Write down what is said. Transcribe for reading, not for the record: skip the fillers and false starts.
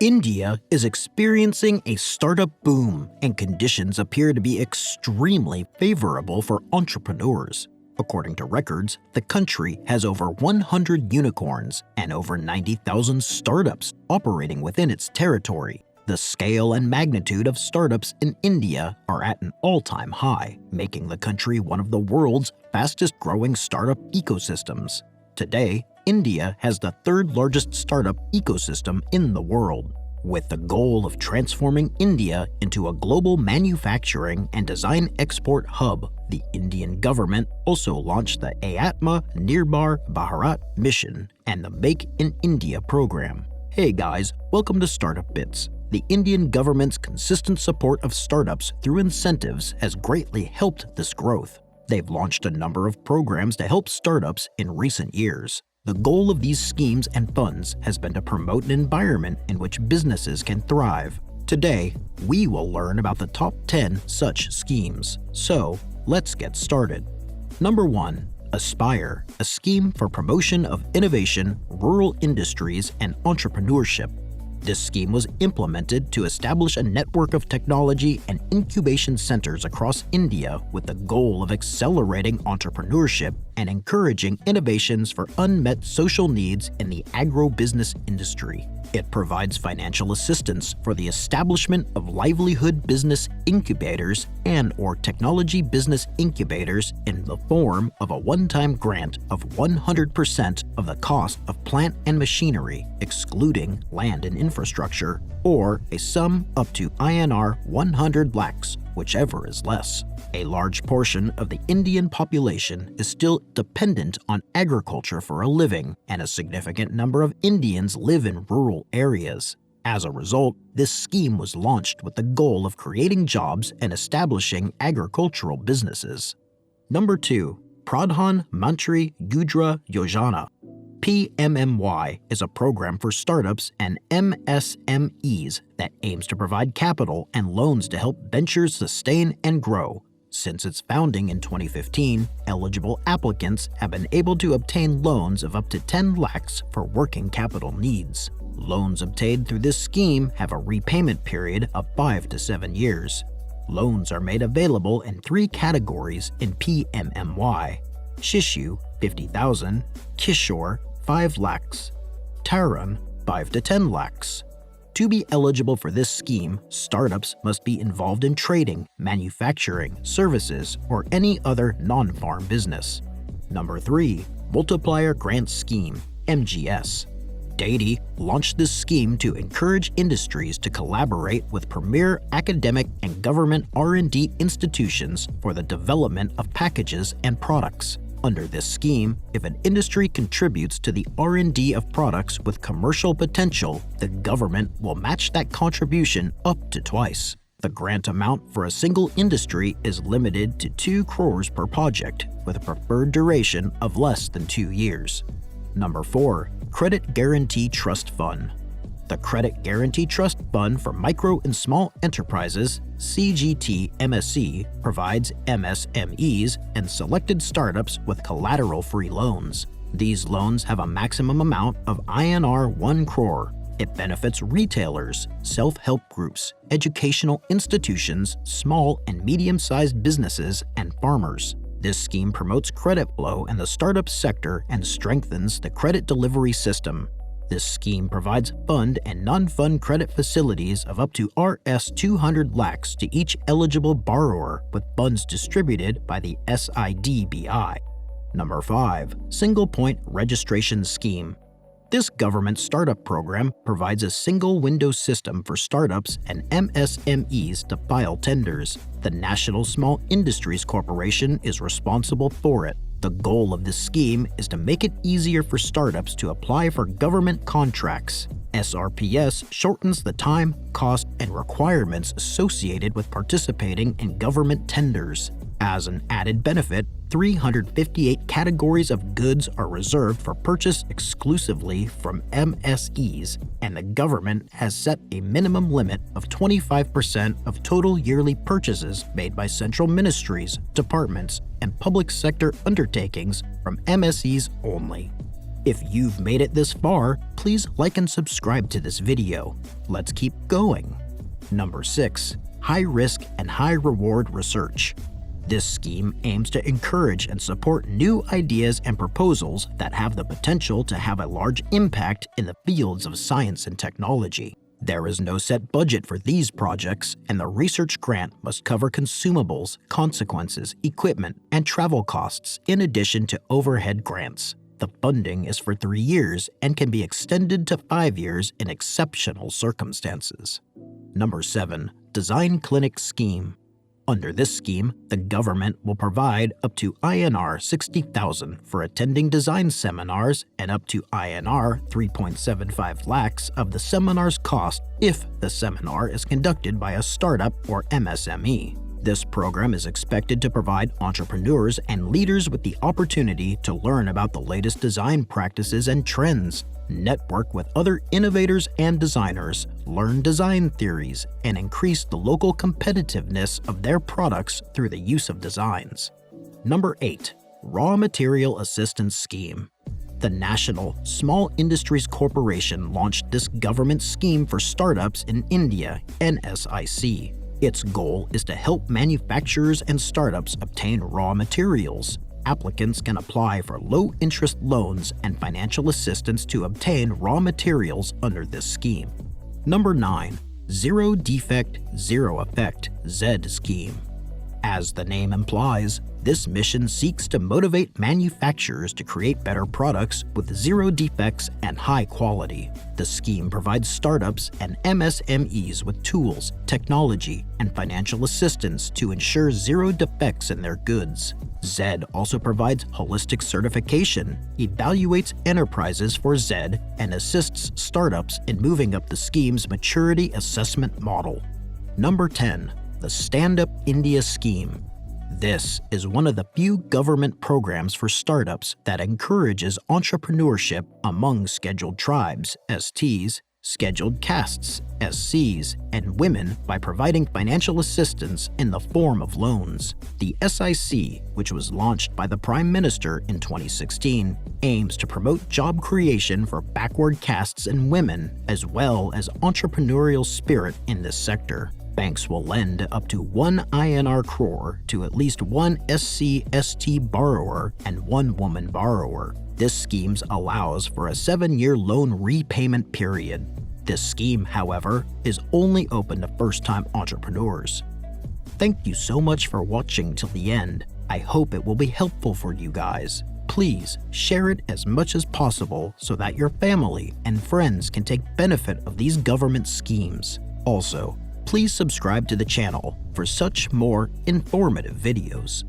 India is experiencing a startup boom, and conditions appear to be extremely favorable for entrepreneurs. According to records, the country has over 100 unicorns and over 90,000 startups operating within its territory. The scale and magnitude of startups in India are at an all-time high, making the country one of the world's fastest-growing startup ecosystems. Today, India has the third-largest startup ecosystem in the world. With the goal of transforming India into a global manufacturing and design export hub, the Indian government also launched the Atma Nirbhar Bharat mission and the Make in India program. Hey guys, welcome to Startup Bits. The Indian government's consistent support of startups through incentives has greatly helped this growth. They've launched a number of programs to help startups in recent years. The goal of these schemes and funds has been to promote an environment in which businesses can thrive. Today, we will learn about the top 10 such schemes. So, let's get started. Number 1. Aspire, a scheme for promotion of innovation, rural industries, and entrepreneurship. This scheme was implemented to establish a network of technology and incubation centers across India with the goal of accelerating entrepreneurship and encouraging innovations for unmet social needs in the agro-business industry. It provides financial assistance for the establishment of livelihood business incubators and/or technology business incubators in the form of a one-time grant of 100% of the cost of plant and machinery, excluding land and infrastructure, or a sum up to INR 100 lakhs, whichever is less. A large portion of the Indian population is still dependent on agriculture for a living, and a significant number of Indians live in rural areas. As a result, this scheme was launched with the goal of creating jobs and establishing agricultural businesses. Number 2. Pradhan, Mantri, Yojana. PMMY is a program for startups and MSMEs that aims to provide capital and loans to help ventures sustain and grow. Since its founding in 2015, eligible applicants have been able to obtain loans of up to 10 lakhs for working capital needs. Loans obtained through this scheme have a repayment period of 5 to 7 years. Loans are made available in 3 categories in PMMY: Shishu 50,000, Kishore 5 lakhs, Tarun 5 to 10 lakhs. To be eligible for this scheme, startups must be involved in trading, manufacturing, services, or any other non-farm business. Number 3. Multiplier Grant Scheme, MGS. Dairy launched this scheme to encourage industries to collaborate with premier academic and government R&D institutions for the development of packages and products. Under this scheme, if an industry contributes to the R&D of products with commercial potential, the government will match that contribution up to twice. The grant amount for a single industry is limited to 2 crores per project, with a preferred duration of less than 2 years. Number 4. Credit Guarantee Trust Fund. The Credit Guarantee Trust Fund for Micro and Small Enterprises, CGT-MSC, provides MSMEs and selected startups with collateral-free loans. These loans have a maximum amount of INR 1 crore. It benefits retailers, self-help groups, educational institutions, small and medium-sized businesses, and farmers. This scheme promotes credit flow in the startup sector and strengthens the credit delivery system. This scheme provides fund and non-fund credit facilities of up to Rs 200 lakhs to each eligible borrower, with funds distributed by the SIDBI. Number 5. Single Point Registration Scheme. This government startup program provides a single-window system for startups and MSMEs to file tenders. The National Small Industries Corporation is responsible for it. The goal of this scheme is to make it easier for startups to apply for government contracts. SRPS shortens the time, cost, and requirements associated with participating in government tenders. As an added benefit, 358 categories of goods are reserved for purchase exclusively from MSEs, and the government has set a minimum limit of 25% of total yearly purchases made by central ministries, departments, and public sector undertakings from MSEs only. If you've made it this far, please like and subscribe to this video. Let's keep going. Number 6. High Risk and High Reward Research. This scheme aims to encourage and support new ideas and proposals that have the potential to have a large impact in the fields of science and technology. There is no set budget for these projects, and the research grant must cover consumables, consequences, equipment, and travel costs in addition to overhead grants. The funding is for 3 years and can be extended to 5 years in exceptional circumstances. Number 7. Design Clinic Scheme. Under this scheme, the government will provide up to INR 60,000 for attending design seminars and up to INR 3.75 lakhs of the seminar's cost if the seminar is conducted by a startup or MSME. This program is expected to provide entrepreneurs and leaders with the opportunity to learn about the latest design practices and trends, network with other innovators and designers, learn design theories, and increase the local competitiveness of their products through the use of designs. Number 8. Raw Material Assistance Scheme. The National Small Industries Corporation launched this government scheme for startups in India, NSIC. Its goal is to help manufacturers and startups obtain raw materials. Applicants can apply for low-interest loans and financial assistance to obtain raw materials under this scheme. Number 9. Zero Defect, Zero Effect Z Scheme. As the name implies, this mission seeks to motivate manufacturers to create better products with zero defects and high quality. The scheme provides startups and MSMEs with tools, technology, and financial assistance to ensure zero defects in their goods. Z also provides holistic certification, evaluates enterprises for Z, and assists startups in moving up the scheme's maturity assessment model. Number 10. The Standup India Scheme. This is one of the few government programs for startups that encourages entrepreneurship among scheduled tribes, STs, scheduled castes, SCs, and women by providing financial assistance in the form of loans. The SIC, which was launched by the Prime Minister in 2016, aims to promote job creation for backward castes and women, as well as entrepreneurial spirit in this sector. Banks will lend up to 1 INR crore to at least 1 SC/ST borrower and 1 woman borrower. This scheme allows for a 7-year loan repayment period. This scheme, however, is only open to first-time entrepreneurs. Thank you so much for watching till the end. I hope it will be helpful for you guys. Please share it as much as possible so that your family and friends can take benefit of these government schemes. Also, please subscribe to the channel for such more informative videos.